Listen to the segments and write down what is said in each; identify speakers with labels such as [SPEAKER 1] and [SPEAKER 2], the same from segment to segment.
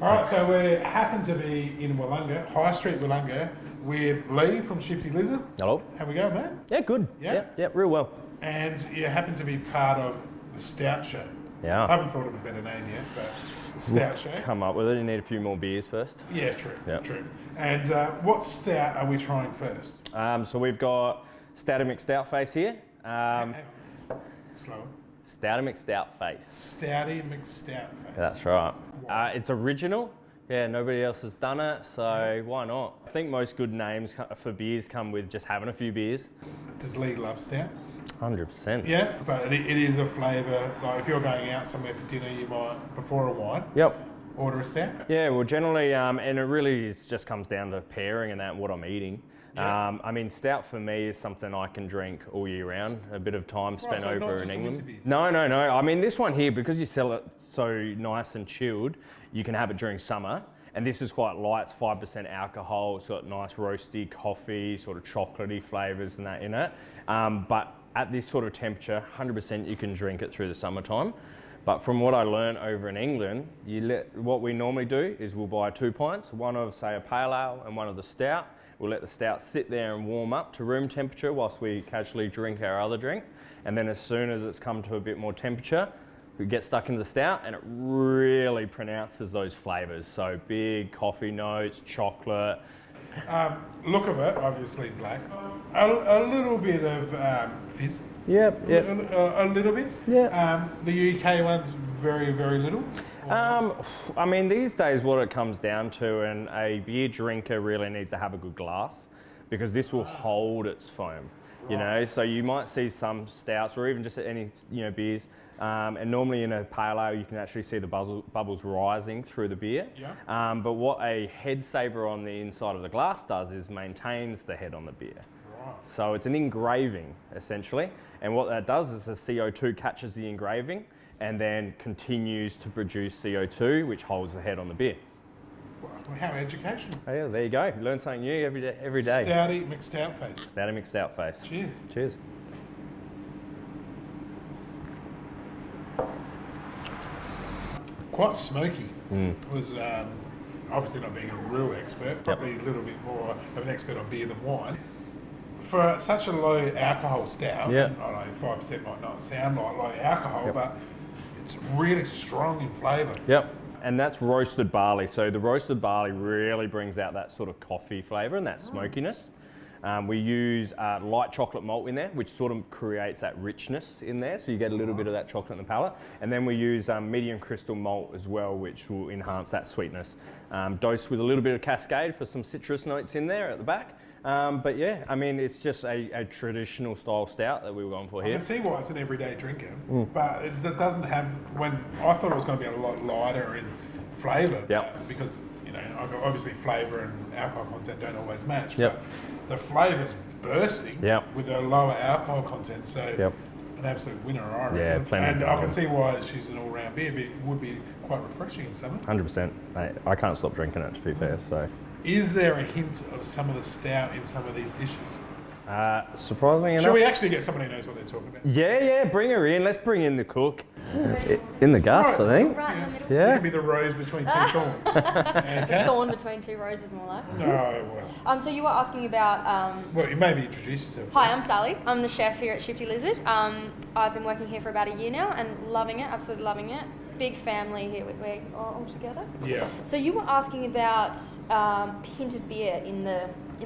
[SPEAKER 1] All right, so we happen to be in Willunga, High Street Willunga, with Lee from Shifty Lizard.
[SPEAKER 2] Hello.
[SPEAKER 1] How we go, mate?
[SPEAKER 2] Yeah, good.
[SPEAKER 1] Yeah?
[SPEAKER 2] Yeah, real well.
[SPEAKER 1] And you happen to be part of the Stout Show.
[SPEAKER 2] Yeah.
[SPEAKER 1] I haven't thought of a better name yet, but the Stout Show.
[SPEAKER 2] Come up with it. You need a few more beers first.
[SPEAKER 1] Yeah, true.
[SPEAKER 2] Yep.
[SPEAKER 1] True. And what stout are we trying first?
[SPEAKER 2] So we've got Stouty McStout face here.
[SPEAKER 1] Hang on. Slower.
[SPEAKER 2] Stouty McStout face.
[SPEAKER 1] Stouty McStout face.
[SPEAKER 2] That's right. It's original. Yeah, nobody else has done it, so why not? I think most good names for beers come with just having a few beers.
[SPEAKER 1] Does Lee love stout?
[SPEAKER 2] 100%.
[SPEAKER 1] Yeah, but it is a flavour. Like if you're going out somewhere for dinner, you might, before a wine, order a stout.
[SPEAKER 2] Yeah, well, generally, and it really just comes down to pairing and that, what I'm eating.
[SPEAKER 1] Yeah.
[SPEAKER 2] I mean, stout for me is something I can drink all year round. A bit of time spent
[SPEAKER 1] so
[SPEAKER 2] over
[SPEAKER 1] not
[SPEAKER 2] in
[SPEAKER 1] just
[SPEAKER 2] England. No. I mean, this one here, because you sell it so nice and chilled, you can have it during summer. And this is quite light, it's 5% alcohol. It's got nice roasty coffee, sort of chocolatey flavours and that in it. But at this sort of temperature, 100% you can drink it through the summertime. But from what I learned over in England, what we normally do is we'll buy 2 pints, one of say a pale ale and one of the stout. We'll let the stout sit there and warm up to room temperature whilst we casually drink our other drink. And then as soon as it's come to a bit more temperature, we get stuck into the stout and it really pronounces those flavours. So big coffee notes, chocolate.
[SPEAKER 1] Look of it, obviously black. A little bit of fizz.
[SPEAKER 2] Yep.
[SPEAKER 1] A little bit.
[SPEAKER 2] Yeah.
[SPEAKER 1] The UK one's very, very little.
[SPEAKER 2] I mean, these days what it comes down to, and a beer drinker really needs to have a good glass because this will hold its foam. You know, so you might see some stouts or even just any beers, and normally in a pale ale you can actually see the bubbles rising through the beer.
[SPEAKER 1] Yeah.
[SPEAKER 2] But what a head saver on the inside of the glass does is maintains the head on the beer.
[SPEAKER 1] Right.
[SPEAKER 2] So it's an engraving essentially, and what that does is the CO2 catches the engraving and then continues to produce CO2, which holds the head on the beer.
[SPEAKER 1] Well, how educational.
[SPEAKER 2] Oh yeah, there you go. You learn something new every day.
[SPEAKER 1] Stouty McStout face.
[SPEAKER 2] Stouty McStout face.
[SPEAKER 1] Cheers.
[SPEAKER 2] Cheers.
[SPEAKER 1] Quite smoky. Was obviously not being a real expert, probably a little bit more of an expert on beer than wine. For such a low alcohol stout, I don't know, 5% might not sound like low alcohol, but it's really strong in flavour.
[SPEAKER 2] Yep. And that's roasted barley. So the roasted barley really brings out that sort of coffee flavour and that smokiness. We use light chocolate malt in there, which sort of creates that richness in there. So you get a little bit of that chocolate in the palate. And then we use medium crystal malt as well, which will enhance that sweetness. Dosed with a little bit of Cascade for some citrus notes in there at the back. But yeah, I mean, it's just a traditional style stout that we were going for here.
[SPEAKER 1] I can see why it's an everyday drinker, but it doesn't have, when I thought it was going to be a lot lighter in flavour, because, obviously flavour and alcohol content don't always match, but the flavour's bursting with a lower alcohol content, so an absolute winner, I reckon.
[SPEAKER 2] Yeah, plenty
[SPEAKER 1] and
[SPEAKER 2] of
[SPEAKER 1] I can see why she's an all-round beer, but it would be quite refreshing in summer.
[SPEAKER 2] 100%. Mate, I can't stop drinking it, to be fair, so.
[SPEAKER 1] Is there a hint of some of the stout in some of these dishes?
[SPEAKER 2] Surprisingly enough.
[SPEAKER 1] Should we actually get somebody who knows what they're talking about?
[SPEAKER 2] Yeah, bring her in. Let's bring in the cook. In the guts, I think.
[SPEAKER 3] Right in the middle.
[SPEAKER 1] You can be the rose between two thorns. Okay.
[SPEAKER 3] Thorn between two roses, more like.
[SPEAKER 1] No, well.
[SPEAKER 3] So you were asking about...
[SPEAKER 1] well, you maybe introduce yourself.
[SPEAKER 3] Hi, I'm Sally. I'm the chef here at Shifty Lizard. I've been working here for about a year now and loving it, absolutely loving it. Big family here, we're all together.
[SPEAKER 1] Yeah.
[SPEAKER 3] So you were asking about hint of beer in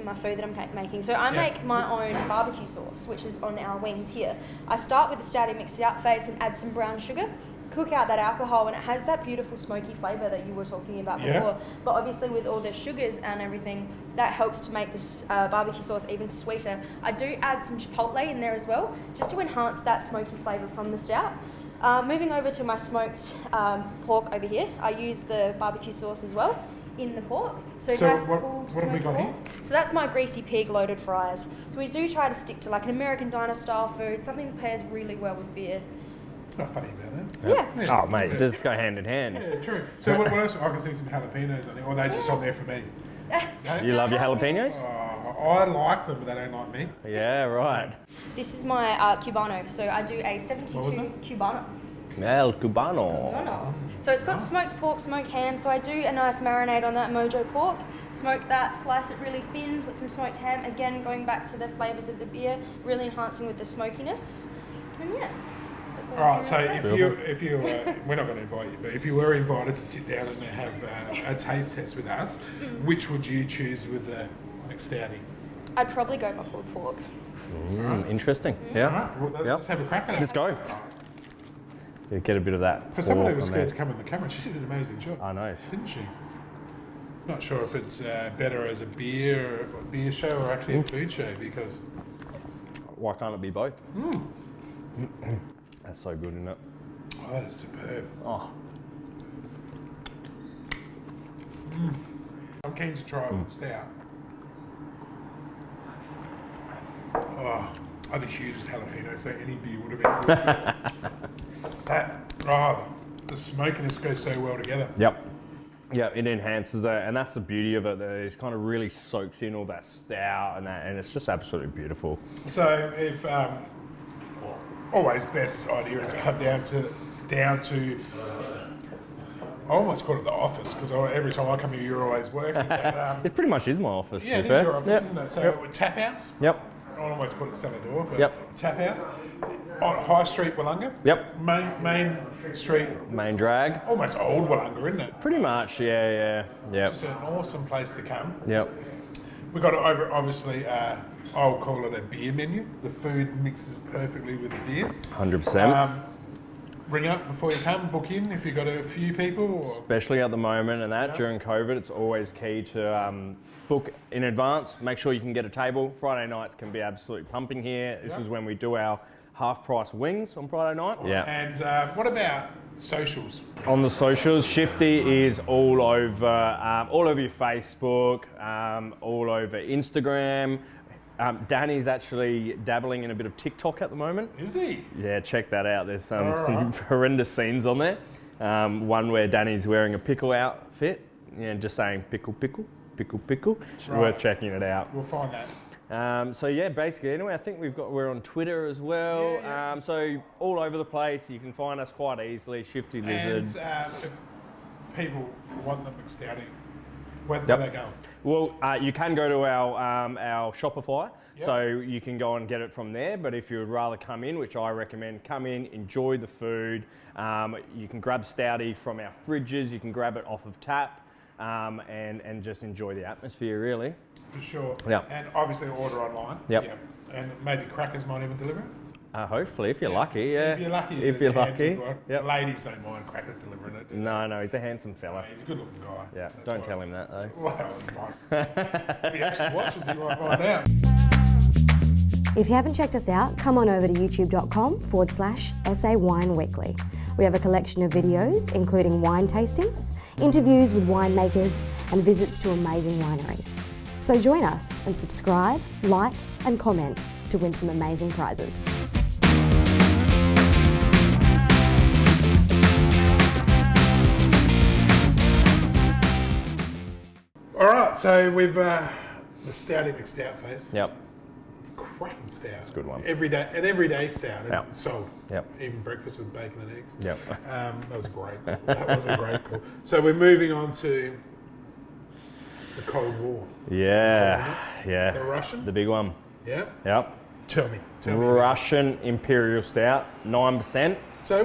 [SPEAKER 3] my food that I'm making. So I make my own barbecue sauce, which is on our wings here. I start with the Stouty McStout face and add some brown sugar, cook out that alcohol, and it has that beautiful smoky flavour that you were talking about before. But obviously with all the sugars and everything, that helps to make this barbecue sauce even sweeter. I do add some chipotle in there as well, just to enhance that smoky flavour from the stout. Moving over to my smoked pork over here, I use the barbecue sauce as well in the pork. So nice
[SPEAKER 1] what have we got here?
[SPEAKER 3] So that's my Greasy Pig loaded fries. So we do try to stick to like an American diner style food, something that pairs really well with beer.
[SPEAKER 1] It's not funny about that.
[SPEAKER 3] Yeah.
[SPEAKER 2] Oh, mate, just go hand in hand.
[SPEAKER 1] Yeah, true. So what else? I can see some jalapenos on there, or are they just on there for me?
[SPEAKER 2] You love your jalapenos?
[SPEAKER 1] I like them, but they don't like me.
[SPEAKER 2] Yeah, right.
[SPEAKER 3] This is my Cubano. So I do a 72 Cubano.
[SPEAKER 2] El Cubano.
[SPEAKER 3] Cubano. So it's got smoked pork, smoked ham. So I do a nice marinade on that mojo pork, smoke that, slice it really thin, put some smoked ham. Again, going back to the flavours of the beer, really enhancing with the smokiness. And yeah.
[SPEAKER 1] All right, so if you we're not going to invite you, but if you were invited to sit down and have a taste test with us, which would you choose with the McStouty?
[SPEAKER 3] I'd probably go buffalo pork.
[SPEAKER 2] Interesting. Yeah.
[SPEAKER 1] All right, well, let's have a crack at it.
[SPEAKER 2] Let's go. Yeah, get a bit of that.
[SPEAKER 1] For someone who was scared to come on the camera, she did an amazing job.
[SPEAKER 2] I know.
[SPEAKER 1] Didn't she? Not sure if it's better as a beer show or actually a food show, because...
[SPEAKER 2] Why can't it be both? That's so good, isn't it?
[SPEAKER 1] Oh, that is superb.
[SPEAKER 2] Oh.
[SPEAKER 1] I'm keen to try it with Stout. Oh, I think hugest jalapeno, so any beer would have been good. The smokiness goes so well together.
[SPEAKER 2] Yep. Yeah, it enhances it, and that's the beauty of it. That it kind of really soaks in all that stout and that, and it's just absolutely beautiful.
[SPEAKER 1] So if always best idea is to come down to I almost call it the office, because every time I come here you're always working. But,
[SPEAKER 2] it pretty much is my office.
[SPEAKER 1] yeah, it is your office, isn't it? So tap house.
[SPEAKER 2] Yep.
[SPEAKER 1] I almost call it cellar door, but tap house. On High Street, Willunga.
[SPEAKER 2] Yep.
[SPEAKER 1] Main street.
[SPEAKER 2] Main drag.
[SPEAKER 1] Almost old Willunga, isn't it?
[SPEAKER 2] Pretty much, yeah.
[SPEAKER 1] Just an awesome place to come.
[SPEAKER 2] Yep.
[SPEAKER 1] We've got obviously, I'll call it a beer menu. The food mixes perfectly with the beers.
[SPEAKER 2] 100%.
[SPEAKER 1] Ring up before you come, book in if you've got a few people. Or...
[SPEAKER 2] Especially at the moment and that, during COVID, it's always key to book in advance. Make sure you can get a table. Friday nights can be absolutely pumping here. This is when we do our half-price wings on Friday night. Yeah.
[SPEAKER 1] And what about socials?
[SPEAKER 2] On the socials, Shifty is all over your Facebook, all over Instagram. Danny's actually dabbling in a bit of TikTok at the moment.
[SPEAKER 1] Is he?
[SPEAKER 2] Yeah, check that out. There's some horrendous scenes on there. One where Danny's wearing a pickle outfit, just saying pickle, pickle, pickle, pickle.
[SPEAKER 1] Right.
[SPEAKER 2] Worth checking it out.
[SPEAKER 1] We'll find that.
[SPEAKER 2] So yeah, basically, anyway, I think we're on Twitter as well.
[SPEAKER 1] Yeah.
[SPEAKER 2] So all over the place, you can find us quite easily. Shifty Lizards.
[SPEAKER 1] And if people want the McStouty, where do they go?
[SPEAKER 2] Well, you can go to our Shopify, so you can go and get it from there. But if you would rather come in, which I recommend, come in, enjoy the food. You can grab Stouty from our fridges. You can grab it off of tap, and just enjoy the atmosphere, really.
[SPEAKER 1] For sure.
[SPEAKER 2] Yeah.
[SPEAKER 1] And obviously order online.
[SPEAKER 2] Yep.
[SPEAKER 1] Yeah. And maybe Crackers might even deliver it.
[SPEAKER 2] Hopefully, if you're lucky, yeah.
[SPEAKER 1] If you're lucky.
[SPEAKER 2] Yep.
[SPEAKER 1] The ladies don't mind Crackers delivering it.
[SPEAKER 2] No, he's a handsome fella.
[SPEAKER 1] He's a good looking guy.
[SPEAKER 2] Yeah, don't tell him that though.
[SPEAKER 1] Well, if he actually watches, he might find out.
[SPEAKER 4] If you haven't checked us out, come on over to youtube.com/SA Wine Weekly. We have a collection of videos, including wine tastings, interviews with winemakers, and visits to amazing wineries. So join us and subscribe, like, and comment to win some amazing prizes.
[SPEAKER 1] All right, so we've the Stouty McStout face.
[SPEAKER 2] Yep.
[SPEAKER 1] Cracking stout.
[SPEAKER 2] It's a good one.
[SPEAKER 1] Everyday stout.
[SPEAKER 2] Yep.
[SPEAKER 1] It's sold.
[SPEAKER 2] Yep.
[SPEAKER 1] Even breakfast with bacon and eggs.
[SPEAKER 2] Yep.
[SPEAKER 1] That was a great call. That was a great call. So we're moving on to the Cold War.
[SPEAKER 2] Yeah.
[SPEAKER 1] The Russian?
[SPEAKER 2] The big one.
[SPEAKER 1] Yeah.
[SPEAKER 2] Yep.
[SPEAKER 1] Tell me.
[SPEAKER 2] Russian Imperial Stout, 9%.
[SPEAKER 1] So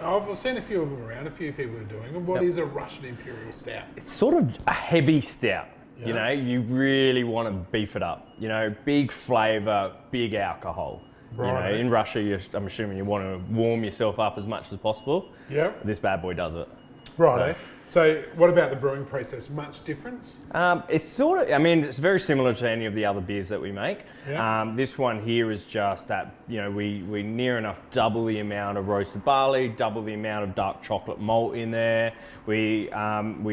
[SPEAKER 1] I've seen a few of them around, a few people are doing them. What is a Russian Imperial Stout?
[SPEAKER 2] It's sort of a heavy stout.
[SPEAKER 1] Yeah.
[SPEAKER 2] You know, you really want to beef it up. You know, big flavour, big alcohol.
[SPEAKER 1] Right.
[SPEAKER 2] You know, in Russia, I'm assuming you want to warm yourself up as much as possible.
[SPEAKER 1] Yeah.
[SPEAKER 2] This bad boy does it.
[SPEAKER 1] Right. So what about the brewing process? Much difference?
[SPEAKER 2] It's sort of, I mean, it's very similar to any of the other beers that we make.
[SPEAKER 1] Yeah.
[SPEAKER 2] This one here is just that, you know, we near enough double the amount of roasted barley, double the amount of dark chocolate malt in there. We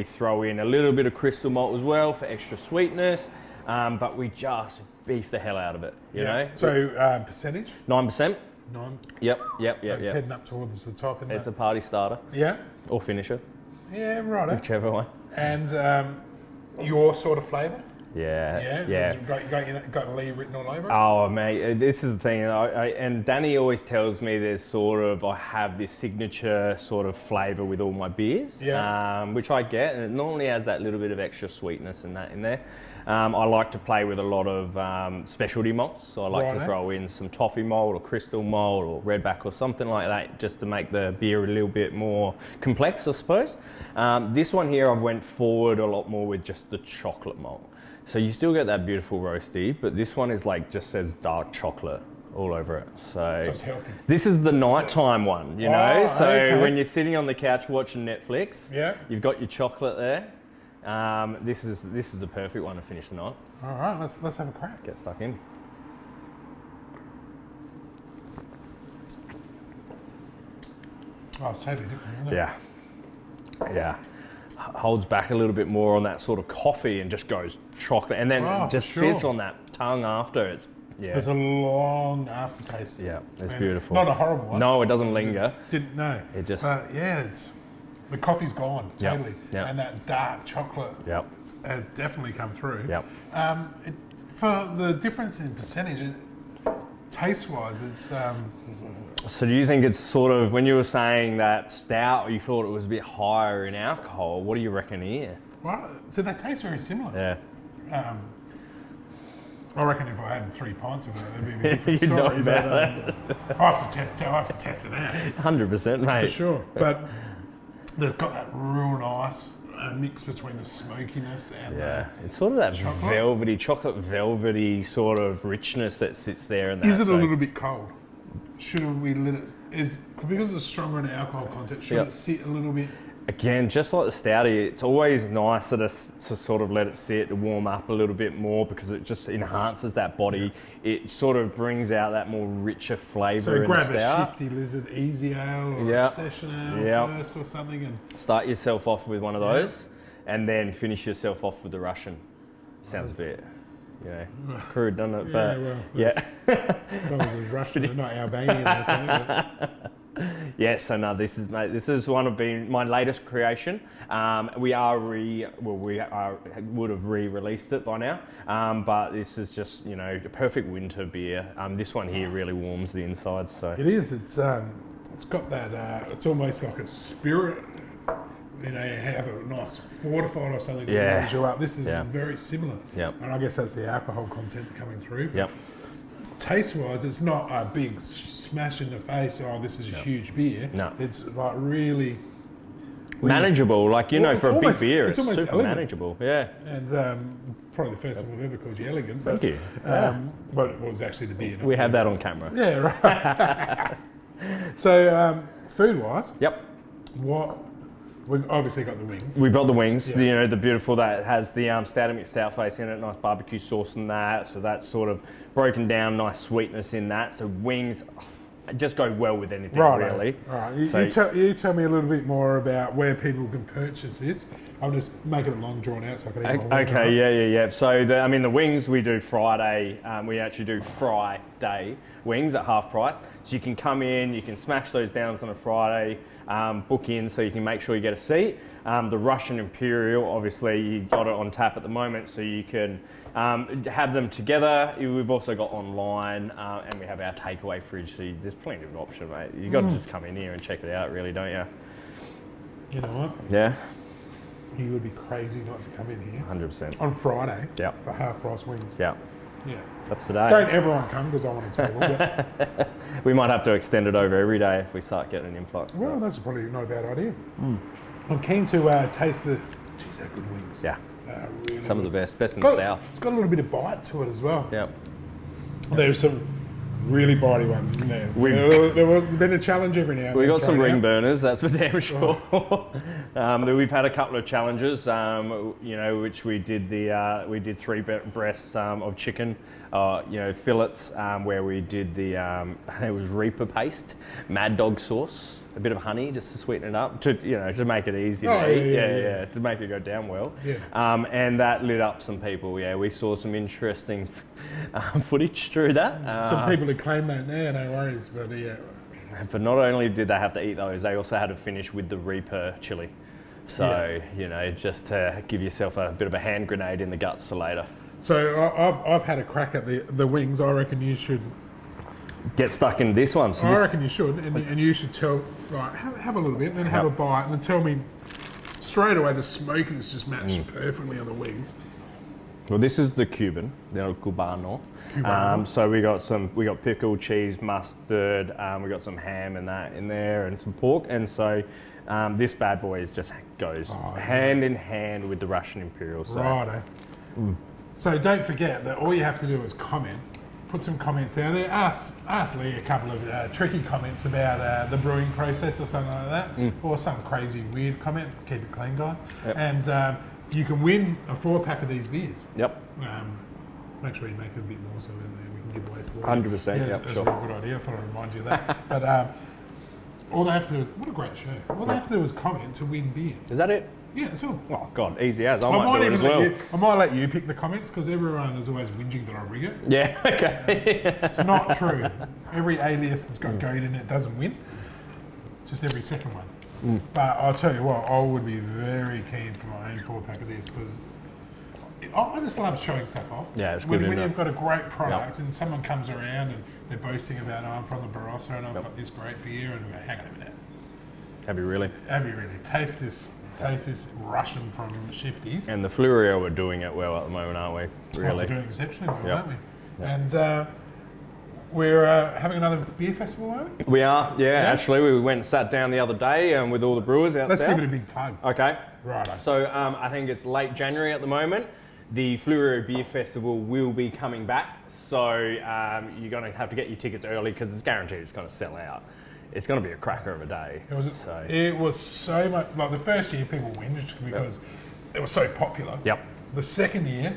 [SPEAKER 2] throw in a little bit of crystal malt as well for extra sweetness, but we just beef the hell out of it, you know?
[SPEAKER 1] So percentage?
[SPEAKER 2] 9%.
[SPEAKER 1] 9.
[SPEAKER 2] Yep.
[SPEAKER 1] It's heading up towards the top.
[SPEAKER 2] It's a party starter.
[SPEAKER 1] Yeah.
[SPEAKER 2] Or finisher.
[SPEAKER 1] Yeah, right.
[SPEAKER 2] Whichever one.
[SPEAKER 1] And your sort of flavour?
[SPEAKER 2] Yeah.
[SPEAKER 1] It's got Lee written all over it?
[SPEAKER 2] Oh, mate, this is the thing. And Danny always tells me I have this signature sort of flavour with all my beers, which I get, and it normally has that little bit of extra sweetness and that in there. I like to play with a lot of specialty malts, so I like to throw in some toffee malt or crystal malt or redback or something like that, just to make the beer a little bit more complex, I suppose. This one here, I've went forward a lot more with just the chocolate malt. So you still get that beautiful roasty, but this one is like, just says dark chocolate all over it. So
[SPEAKER 1] it's healthy.
[SPEAKER 2] This is the nighttime one, you know? So when you're sitting on the couch watching Netflix, you've got your chocolate there. This is the perfect one to finish the night.
[SPEAKER 1] All right, let's have a crack.
[SPEAKER 2] Get stuck in.
[SPEAKER 1] Oh, it's totally different, isn't it?
[SPEAKER 2] Yeah. Yeah. Holds back a little bit more on that sort of coffee and just goes chocolate, and then just sits on that tongue after. It's
[SPEAKER 1] There's a long aftertaste.
[SPEAKER 2] Yeah, it's beautiful.
[SPEAKER 1] Not a horrible one.
[SPEAKER 2] No, it doesn't linger.
[SPEAKER 1] Didn't know.
[SPEAKER 2] It just.
[SPEAKER 1] But the coffee's gone totally, and that dark chocolate has definitely come through.
[SPEAKER 2] Yep.
[SPEAKER 1] For the difference in percentage, taste-wise, it's.
[SPEAKER 2] So do you think it's sort of, when you were saying that stout, you thought it was a bit higher in alcohol? What do you reckon here?
[SPEAKER 1] Well, so they taste very similar.
[SPEAKER 2] Yeah.
[SPEAKER 1] I reckon if I had 3 pints of it, it'd be a different story. But I have to test it out.
[SPEAKER 2] 100%, mate.
[SPEAKER 1] For sure. But they've got that real nice mix between the smokiness and
[SPEAKER 2] it's sort of that
[SPEAKER 1] chocolate.
[SPEAKER 2] chocolate velvety sort of richness that sits there. And
[SPEAKER 1] is it a little bit cold? Should we let it, because it's stronger in alcohol content, should it sit a little bit?
[SPEAKER 2] Again, just like the Stouty, it's always nicer to sort of let it sit, to warm up a little bit more, because it just enhances that body. It sort of brings out that more richer flavour in the stout. So
[SPEAKER 1] grab a Shifty Lizard Easy Ale or a Session Ale first or something. And
[SPEAKER 2] start yourself off with one of those, and then finish yourself off with the Russian. Sounds a bit, crude, doesn't it? But
[SPEAKER 1] as long as it's Russian, not Albanian or something.
[SPEAKER 2] Yeah, so no, this is one of my latest creation. We would have re-released it by now, but this is just a perfect winter beer. This one here really warms the inside. So
[SPEAKER 1] it is. It's got that. It's almost like a spirit. You have a nice fortified or something that warms you up. This is very similar.
[SPEAKER 2] Yep.
[SPEAKER 1] And I guess that's the alcohol content coming through.
[SPEAKER 2] Yep.
[SPEAKER 1] Taste-wise, it's not a big smash in the face. Oh, this is a huge beer.
[SPEAKER 2] No,
[SPEAKER 1] it's like really
[SPEAKER 2] manageable. For a big beer, it's super elegant. Manageable. Yeah.
[SPEAKER 1] And probably the first time we've ever called you elegant.
[SPEAKER 2] Thank you.
[SPEAKER 1] But it was actually the beer.
[SPEAKER 2] We have that on camera.
[SPEAKER 1] Yeah, right. So, food-wise, we've obviously got the wings.
[SPEAKER 2] We've got the wings, the beautiful, that has the Stouty McStout face in it, nice barbecue sauce in that, so that's sort of broken down, nice sweetness in that. So wings just go well with anything, really.
[SPEAKER 1] Right. You tell me a little bit more about where people can purchase this. I'll just make it long drawn out so I can eat my
[SPEAKER 2] Okay, yeah. So the wings we do Friday. We actually do Friday wings at half price. So you can come in, you can smash those down on a Friday, book in so you can make sure you get a seat. The Russian Imperial, obviously, you got it on tap at the moment, so you can have them together. We've also got online, and we have our takeaway fridge, so there's plenty of option, mate. You got to just come in here and check it out, really, don't you?
[SPEAKER 1] You know what?
[SPEAKER 2] Yeah.
[SPEAKER 1] You would be crazy not to come in here.
[SPEAKER 2] 100%.
[SPEAKER 1] On Friday for half price wings.
[SPEAKER 2] Yeah. That's the day.
[SPEAKER 1] Don't everyone come because I want to table.
[SPEAKER 2] We might have to extend it over every day if we start getting an influx.
[SPEAKER 1] Well, that's probably not a bad idea. I'm keen to taste the. Geez, they're good wings.
[SPEAKER 2] Yeah.
[SPEAKER 1] Really
[SPEAKER 2] some of the best in the south.
[SPEAKER 1] It's got a little bit of bite to it as well.
[SPEAKER 2] Yeah.
[SPEAKER 1] There's some really bitey ones, isn't there? There's been a challenge every now and then.
[SPEAKER 2] We got some ring burners, that's for damn sure. We've had a couple of challenges, which we did we did 3 breasts of chicken, fillets, where we did it was Reaper paste, Mad Dog sauce, a bit of honey just to sweeten it up, to make it easy to eat, to make it go down well. And that lit up some people. We saw some interesting footage through that.
[SPEAKER 1] Some people who claim that now, no worries, but
[SPEAKER 2] But not only did they have to eat those, they also had to finish with the Reaper chili. So, just to give yourself a bit of a hand grenade in the guts for later.
[SPEAKER 1] So I've had a crack at the wings. I reckon you should
[SPEAKER 2] get stuck in this one. So
[SPEAKER 1] I reckon you should, and you should tell. Right, have a little bit, and then have a bite, and then tell me straight away the smoking is just matched perfectly on the wings.
[SPEAKER 2] Well, this is the Cuban, the old Cubano. So we got pickle, cheese, mustard. We got some ham and that in there, and some pork. And so this bad boy just goes hand in hand with the Russian Imperial. So.
[SPEAKER 1] Righto. So don't forget that all you have to do is comment. Put some comments out there. Ask Lee a couple of tricky comments about the brewing process or something like that, or some crazy weird comment. Keep it clean, guys.
[SPEAKER 2] Yep.
[SPEAKER 1] And you can win a 4-pack of these beers.
[SPEAKER 2] Yep.
[SPEAKER 1] Make sure you make it a bit more so we can give away 4.
[SPEAKER 2] 100%.
[SPEAKER 1] Yeah,
[SPEAKER 2] Yep.
[SPEAKER 1] that's
[SPEAKER 2] Sure.
[SPEAKER 1] a real good idea. I thought I'd remind you of that. But all they have to do is, what a great show. All they have to do is comment to win beer.
[SPEAKER 2] Is that it?
[SPEAKER 1] Yeah, that's all.
[SPEAKER 2] Oh God, easy as. I might do it as
[SPEAKER 1] even
[SPEAKER 2] well.
[SPEAKER 1] I might let you pick the comments because everyone is always whinging that I rig it.
[SPEAKER 2] Yeah. Okay.
[SPEAKER 1] It's not true. Every alias that's got goat in it doesn't win. Just every second one. But I'll tell you what, I would be very keen for my own 4-pack of this because I just love showing stuff off.
[SPEAKER 2] Yeah, it's
[SPEAKER 1] when,
[SPEAKER 2] good.
[SPEAKER 1] When you've got a great product and someone comes around and they're boasting about, I'm from the Barossa and I've got this great beer, and we go, hang on a minute.
[SPEAKER 2] Have you really?
[SPEAKER 1] Have you really? Taste this Russian from Shifty's.
[SPEAKER 2] And the Fleurio are doing it well at the moment, aren't we? Really?
[SPEAKER 1] We're doing exceptionally well, aren't we?
[SPEAKER 2] Yep.
[SPEAKER 1] And we're having another beer festival, aren't we?
[SPEAKER 2] We are, yeah. Actually, we went and sat down the other day with all the brewers out
[SPEAKER 1] Let's
[SPEAKER 2] there.
[SPEAKER 1] give it a big plug.
[SPEAKER 2] Okay.
[SPEAKER 1] Right.
[SPEAKER 2] So I think it's late January at the moment. The Fleurio Beer Festival will be coming back. So you're going to have to get your tickets early because it's guaranteed it's going to sell out. It's going to be a cracker of a day.
[SPEAKER 1] It was so much, like the first year people whinged because it was so popular.
[SPEAKER 2] Yep.
[SPEAKER 1] The second year,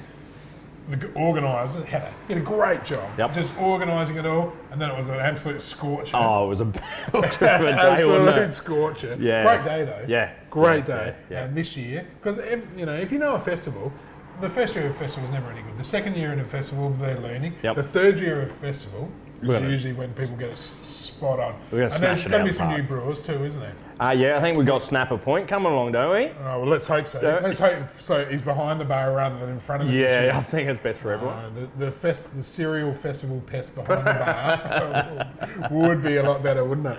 [SPEAKER 1] the organiser had a great job just organising it all, and then it was an absolute scorcher.
[SPEAKER 2] Oh, it was a belter of a day,
[SPEAKER 1] absolute
[SPEAKER 2] wasn't it?
[SPEAKER 1] scorcher.
[SPEAKER 2] Yeah.
[SPEAKER 1] Great day though.
[SPEAKER 2] Yeah.
[SPEAKER 1] Great day.
[SPEAKER 2] Yeah.
[SPEAKER 1] And this year, because if you know a festival, the first year of a festival is never any good. The second year in a festival, they're learning.
[SPEAKER 2] Yep.
[SPEAKER 1] The third year of a festival is usually when people get it spot on.
[SPEAKER 2] We're gonna
[SPEAKER 1] and there's
[SPEAKER 2] smash it
[SPEAKER 1] going to
[SPEAKER 2] out
[SPEAKER 1] be
[SPEAKER 2] of
[SPEAKER 1] some
[SPEAKER 2] the
[SPEAKER 1] new
[SPEAKER 2] park.
[SPEAKER 1] brewers too, isn't there?
[SPEAKER 2] Yeah, I think we got Snapper Point coming along, don't we?
[SPEAKER 1] Oh, well, let's hope so.
[SPEAKER 2] Yeah.
[SPEAKER 1] Let's hope so. He's behind the bar rather than in front of it.
[SPEAKER 2] Yeah, I think it's best for everyone.
[SPEAKER 1] The cereal festival pest behind the bar would be a lot better, wouldn't it?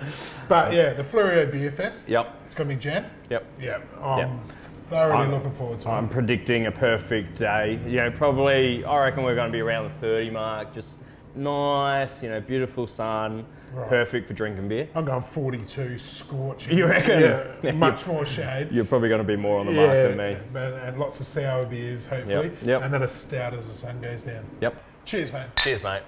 [SPEAKER 1] But yeah, the Fleurio Beer Fest.
[SPEAKER 2] Yep.
[SPEAKER 1] It's going to be Jan.
[SPEAKER 2] Yep.
[SPEAKER 1] Yeah. I'm thoroughly looking forward to it.
[SPEAKER 2] I'm predicting a perfect day. Probably, I reckon we're going to be around the 30 mark. Just nice, beautiful sun. Right. Perfect for drinking beer.
[SPEAKER 1] I'm going 42, scorching.
[SPEAKER 2] You reckon?
[SPEAKER 1] Yeah, much more shade.
[SPEAKER 2] You're probably going to be more on the mark than me.
[SPEAKER 1] And lots of sour beers, hopefully.
[SPEAKER 2] Yep.
[SPEAKER 1] And then a stout as the sun goes down.
[SPEAKER 2] Yep.
[SPEAKER 1] Cheers, mate.
[SPEAKER 2] Cheers, mate.